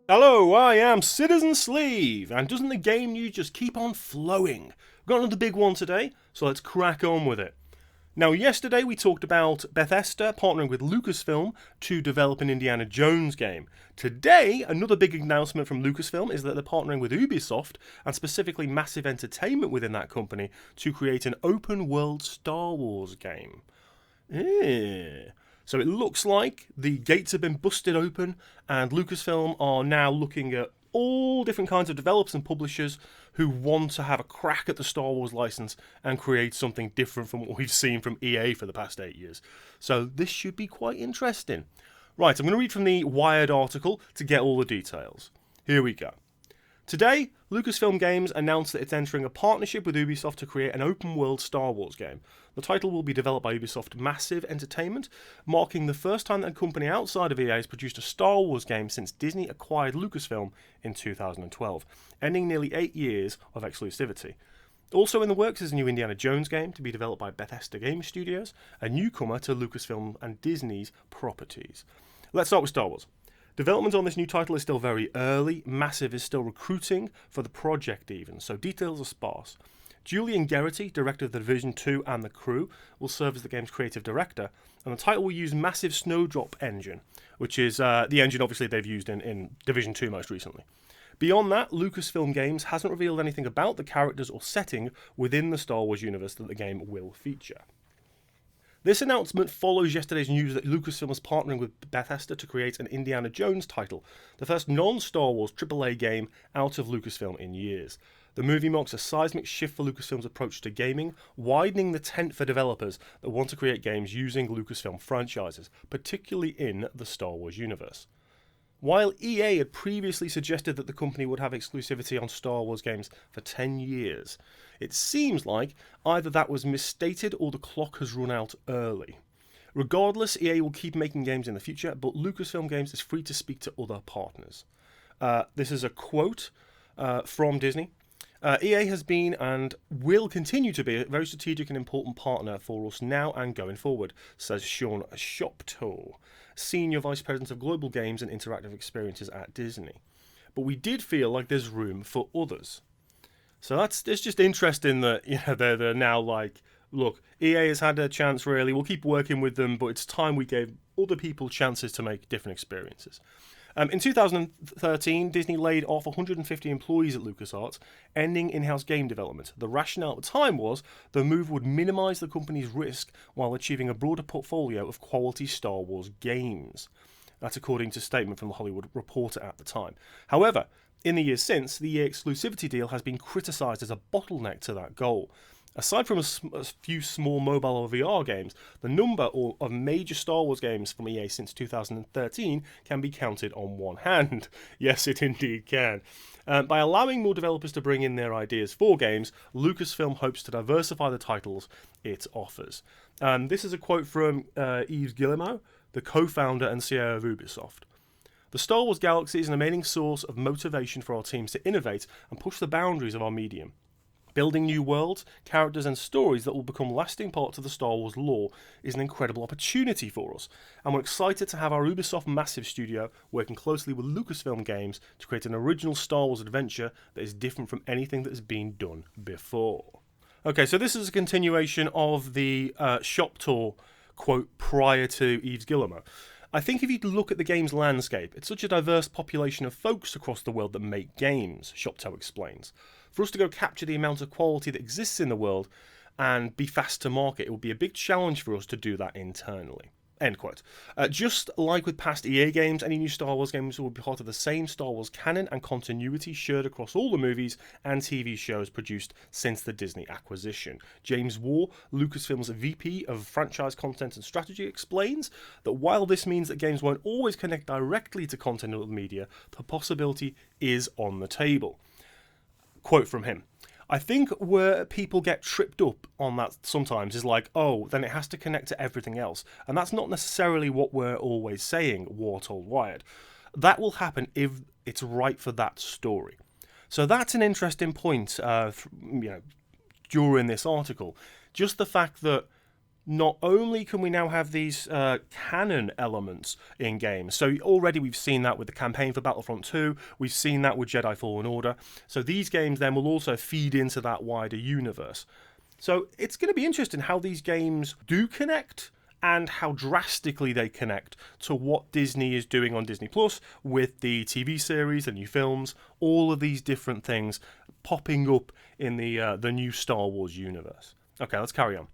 Hello, I am Citizen Sleeve, and doesn't the game news just keep on flowing? We've got another big one today, so let's crack on with it. Now, yesterday we talked about Bethesda partnering with Lucasfilm to develop an Indiana Jones game. Today, another big announcement from Lucasfilm is that they're partnering with Ubisoft, and specifically Massive Entertainment within that company, to create an open-world Star Wars game. So it looks like the gates have been busted open, and Lucasfilm are now looking at all different kinds of developers and publishers who want to have a crack at the Star Wars license and create something different from what we've seen from EA for the past 8 years. So this should be quite interesting. Right, I'm going to read from the Wired article to get all the details. Here we go. Today, Lucasfilm Games announced that it's entering a partnership with Ubisoft to create an open-world Star Wars game. The title will be developed by Ubisoft Massive Entertainment, marking the first time that a company outside of EA has produced a Star Wars game since Disney acquired Lucasfilm in 2012, ending nearly 8 years of exclusivity. Also in the works is a new Indiana Jones game to be developed by Bethesda Game Studios, a newcomer to Lucasfilm and Disney's properties. Let's start with Star Wars. Development on this new title is still very early. Massive is still recruiting for the project even, so details are sparse. Julian Geraghty, director of The Division 2 and The Crew, will serve as the game's creative director, and the title will use Massive Snowdrop engine, which is the engine obviously they've used in Division 2 most recently. Beyond that, Lucasfilm Games hasn't revealed anything about the characters or setting within the Star Wars universe that the game will feature. This announcement follows yesterday's news that Lucasfilm is partnering with Bethesda to create an Indiana Jones title, the first non-Star Wars AAA game out of Lucasfilm in years. The movie marks a seismic shift for Lucasfilm's approach to gaming, widening the tent for developers that want to create games using Lucasfilm franchises, particularly in the Star Wars universe. While EA had previously suggested that the company would have exclusivity on Star Wars games for 10 years, it seems like either that was misstated or the clock has run out early. Regardless, EA will keep making games in the future, but Lucasfilm Games is free to speak to other partners. This is a quote from Disney. EA has been and will continue to be a very strategic and important partner for us now and going forward, says Sean Shopto, Senior Vice President of Global Games and Interactive Experiences at Disney. But we did feel like there's room for others. So it's just interesting that they're now like, look, EA has had a chance really, we'll keep working with them, but it's time we gave other people chances to make different experiences. In 2013, Disney laid off 150 employees at LucasArts, ending in-house game development. The rationale at the time was the move would minimise the company's risk while achieving a broader portfolio of quality Star Wars games. That's according to a statement from The Hollywood Reporter at the time. However, in the years since, the EA exclusivity deal has been criticised as a bottleneck to that goal. Aside from a few small mobile or VR games, the number of major Star Wars games from EA since 2013 can be counted on one hand. Yes, it indeed can. By allowing more developers to bring in their ideas for games, Lucasfilm hopes to diversify the titles it offers. This is a quote from Yves Guillemot, the co-founder and CEO of Ubisoft. The Star Wars galaxy is an amazing source of motivation for our teams to innovate and push the boundaries of our medium. Building new worlds, characters and stories that will become lasting parts of the Star Wars lore is an incredible opportunity for us, and we're excited to have our Ubisoft Massive studio working closely with Lucasfilm Games to create an original Star Wars adventure that is different from anything that has been done before. Okay, so this is a continuation of the shop tour quote prior to Yves Guillemot. I think if you look at the game's landscape, it's such a diverse population of folks across the world that make games, Shopto explains. For us to go capture the amount of quality that exists in the world and be fast to market, it would be a big challenge for us to do that internally. End quote. Just like with past EA games, any new Star Wars games will be part of the same Star Wars canon and continuity shared across all the movies and TV shows produced since the Disney acquisition. James Waugh, Lucasfilm's VP of Franchise Content and Strategy, explains that while this means that games won't always connect directly to content or media, the possibility is on the table. Quote from him. I think where people get tripped up on that sometimes is like, oh, then it has to connect to everything else. And that's not necessarily what we're always saying, Waugh told Wired. That will happen if it's right for that story. So that's an interesting point, during this article. Just the fact that not only can we now have these canon elements in games, so already we've seen that with the campaign for Battlefront 2, we've seen that with Jedi Fallen Order, so these games then will also feed into that wider universe. So it's going to be interesting how these games do connect and how drastically they connect to what Disney is doing on Disney Plus with the TV series, the new films, all of these different things popping up in the new Star Wars universe. Okay, let's carry on.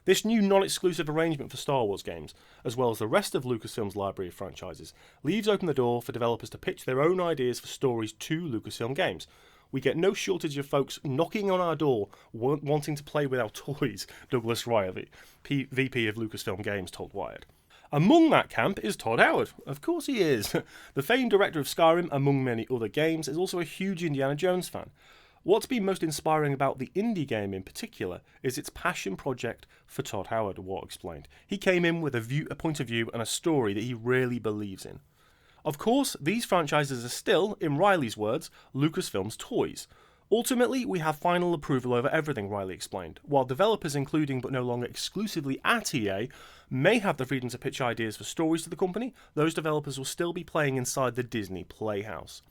This new non-exclusive arrangement for Star Wars games, as well as the rest of Lucasfilm's library of franchises, leaves open the door for developers to pitch their own ideas for stories to Lucasfilm Games. We get no shortage of folks knocking on our door wanting to play with our toys, Douglas Riley, VP of Lucasfilm Games, told Wired. Among that camp is Todd Howard. Of course he is. The famed director of Skyrim, among many other games, is also a huge Indiana Jones fan. What's been most inspiring about the indie game in particular is its passion project for Todd Howard, Watt explained. He came in with a point of view and a story that he really believes in. Of course, these franchises are still, in Riley's words, Lucasfilm's toys. Ultimately, we have final approval over everything, Riley explained. While developers, including but no longer exclusively at EA, may have the freedom to pitch ideas for stories to the company, those developers will still be playing inside the Disney Playhouse.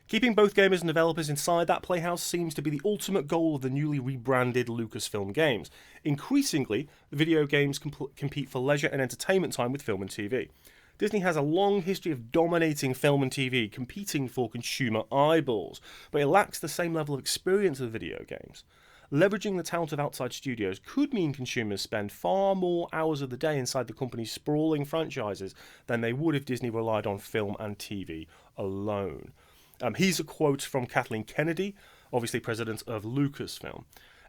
Keeping both gamers and developers inside that playhouse seems to be the ultimate goal of the newly rebranded Lucasfilm Games. Increasingly, video games compete for leisure and entertainment time with film and TV. Disney has a long history of dominating film and TV, competing for consumer eyeballs, but it lacks the same level of experience of video games. Leveraging the talent of outside studios could mean consumers spend far more hours of the day inside the company's sprawling franchises than they would if Disney relied on film and TV alone. Here's a quote from Kathleen Kennedy, obviously president of Lucasfilm.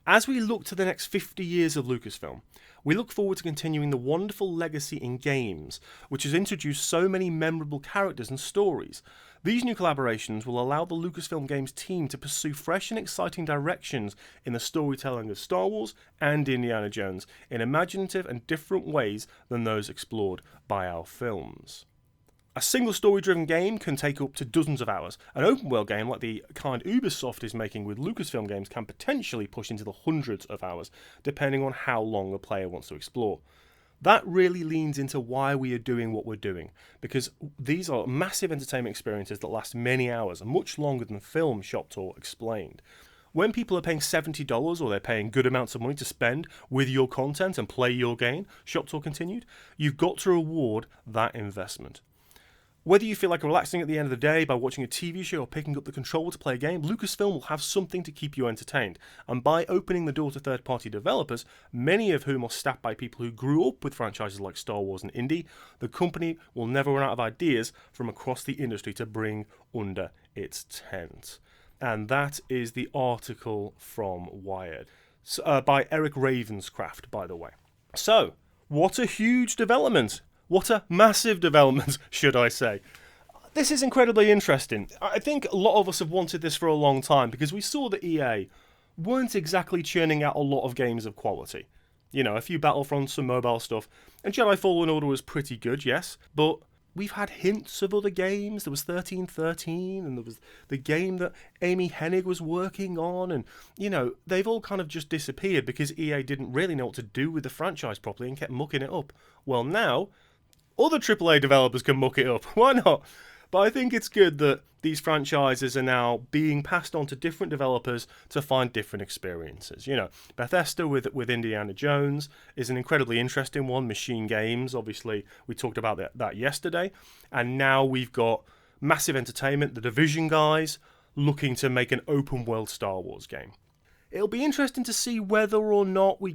As we look to the next 50 years of Lucasfilm, we look forward to continuing the wonderful legacy in games, which has introduced so many memorable characters and stories. These new collaborations will allow the Lucasfilm Games team to pursue fresh and exciting directions in the storytelling of Star Wars and Indiana Jones in imaginative and different ways than those explored by our films. A single story-driven game can take up to dozens of hours. An open-world game like the kind Ubisoft is making with Lucasfilm Games can potentially push into the hundreds of hours, depending on how long a player wants to explore. That really leans into why we are doing what we're doing, because these are massive entertainment experiences that last many hours, much longer than film, Shoptalk explained. When people are paying $70 or they're paying good amounts of money to spend with your content and play your game, Shoptalk continued, you've got to reward that investment. Whether you feel like relaxing at the end of the day by watching a TV show or picking up the controller to play a game, Lucasfilm will have something to keep you entertained. And by opening the door to third-party developers, many of whom are staffed by people who grew up with franchises like Star Wars and Indy, the company will never run out of ideas from across the industry to bring under its tent. And that is the article from Wired, by Eric Ravenscraft, by the way. So, what a huge development! What a massive development, should I say. This is incredibly interesting. I think a lot of us have wanted this for a long time because we saw that EA weren't exactly churning out a lot of games of quality. You know, a few Battlefronts, some mobile stuff, and Jedi Fallen Order was pretty good, yes, but we've had hints of other games. There was 1313, and there was the game that Amy Hennig was working on, and, you know, they've all kind of just disappeared because EA didn't really know what to do with the franchise properly and kept mucking it up. Well, now other AAA developers can muck it up. Why not? But I think it's good that these franchises are now being passed on to different developers to find different experiences. You know, Bethesda with Indiana Jones is an incredibly interesting one. Machine Games, obviously, we talked about that yesterday. And now we've got Massive Entertainment, the Division guys, looking to make an open-world Star Wars game. It'll be interesting to see whether or not we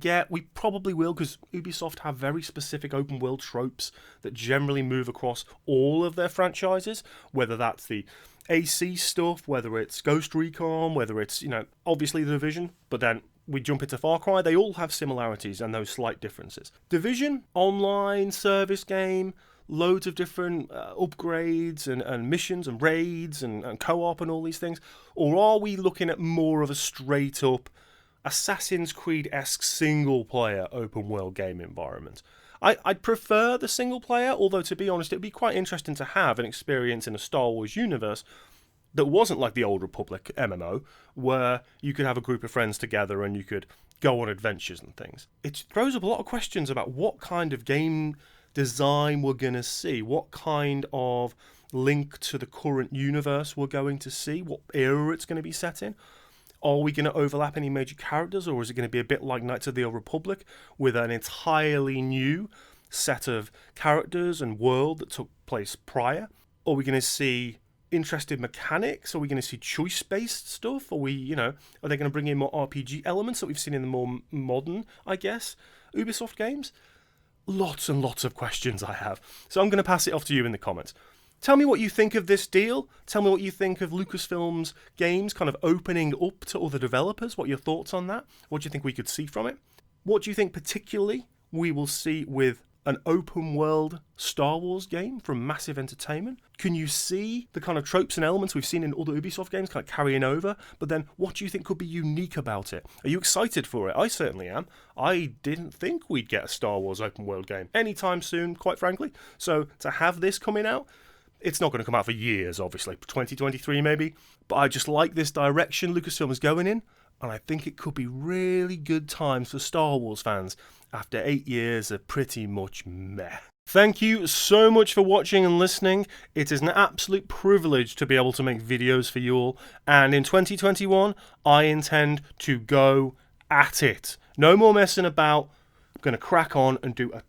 probably will, because Ubisoft have very specific open world tropes that generally move across all of their franchises, whether that's the AC stuff, whether it's Ghost Recon, whether it's, you know, obviously the Division, but then we jump into Far Cry, they all have similarities and those slight differences. Division, online service game, loads of different upgrades and missions and raids and co-op and all these things? Or are we looking at more of a straight-up Assassin's Creed-esque single-player open-world game environment? I'd prefer the single-player, although to be honest, it would be quite interesting to have an experience in a Star Wars universe that wasn't like the Old Republic MMO, where you could have a group of friends together and you could go on adventures and things. It throws up a lot of questions about what kind of game design we're going to see, what kind of link to the current universe we're going to see, what era it's going to be set in. Are we going to overlap any major characters, or is it going to be a bit like Knights of the Old Republic with an entirely new set of characters and world that took place prior? Are we going to see interesting mechanics? Are we going to see choice-based stuff? Are they going to bring in more RPG elements that we've seen in the more modern, I guess, Ubisoft games? Lots and lots of questions I have. So I'm going to pass it off to you in the comments. Tell me what you think of this deal. Tell me what you think of Lucasfilm's games kind of opening up to other developers. What are your thoughts on that? What do you think we could see from it? What do you think particularly we will see with an open world Star Wars game from Massive Entertainment? Can you see the kind of tropes and elements we've seen in other Ubisoft games kind of carrying over? But then what do you think could be unique about it? Are you excited for it? I certainly am. I didn't think we'd get a Star Wars open world game anytime soon, quite frankly. So to have this coming out, it's not going to come out for years, obviously, 2023 maybe, but I just like this direction Lucasfilm is going in, and I think it could be really good times for Star Wars fans after 8 years of pretty much meh. Thank you so much for watching and listening. It is an absolute privilege to be able to make videos for you all, and in 2021, I intend to go at it. No more messing about. I'm going to crack on and do a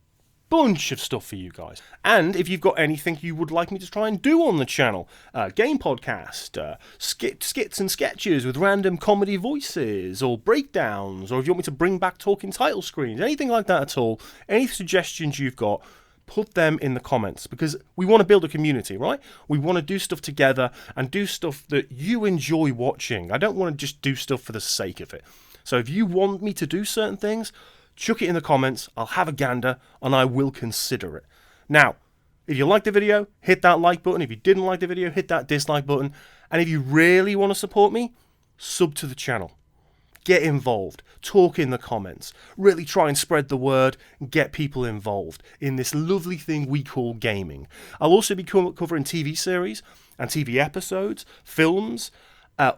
bunch of stuff for you guys. And if you've got anything you would like me to try and do on the channel, game podcast, skits and sketches with random comedy voices, or breakdowns, or if you want me to bring back talking title screens, anything like that at all, any suggestions you've got, put them in the comments, because we want to build a community, right? We want to do stuff together and do stuff that you enjoy watching. I don't want to just do stuff for the sake of it. So if you want me to do certain things, chuck it in the comments, I'll have a gander, and I will consider it. Now, if you liked the video, hit that like button. If you didn't like the video, hit that dislike button. And if you really want to support me, sub to the channel. Get involved. Talk in the comments. Really try and spread the word and get people involved in this lovely thing we call gaming. I'll also be covering TV series and TV episodes, films,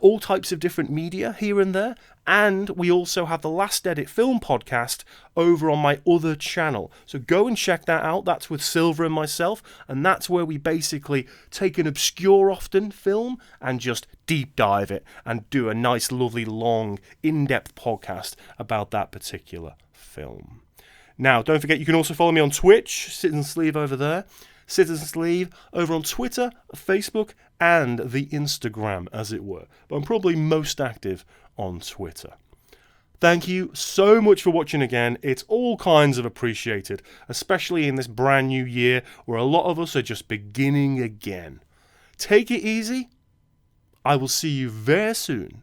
all types of different media here and there, and we also have the Last Edit Film podcast over on my other channel, so go and check that out. That's with Silver and myself, and that's where we basically take an obscure often film and just deep dive it and do a nice lovely long in-depth podcast about that particular film. Now don't forget, you can also follow me on Twitch, Citizen Sleeve over there, Citizen Sleeve over on Twitter, Facebook, and the Instagram, as it were. But I'm probably most active on Twitter. Thank you so much for watching again. It's all kinds of appreciated, especially in this brand new year where a lot of us are just beginning again. Take it easy. I will see you very soon.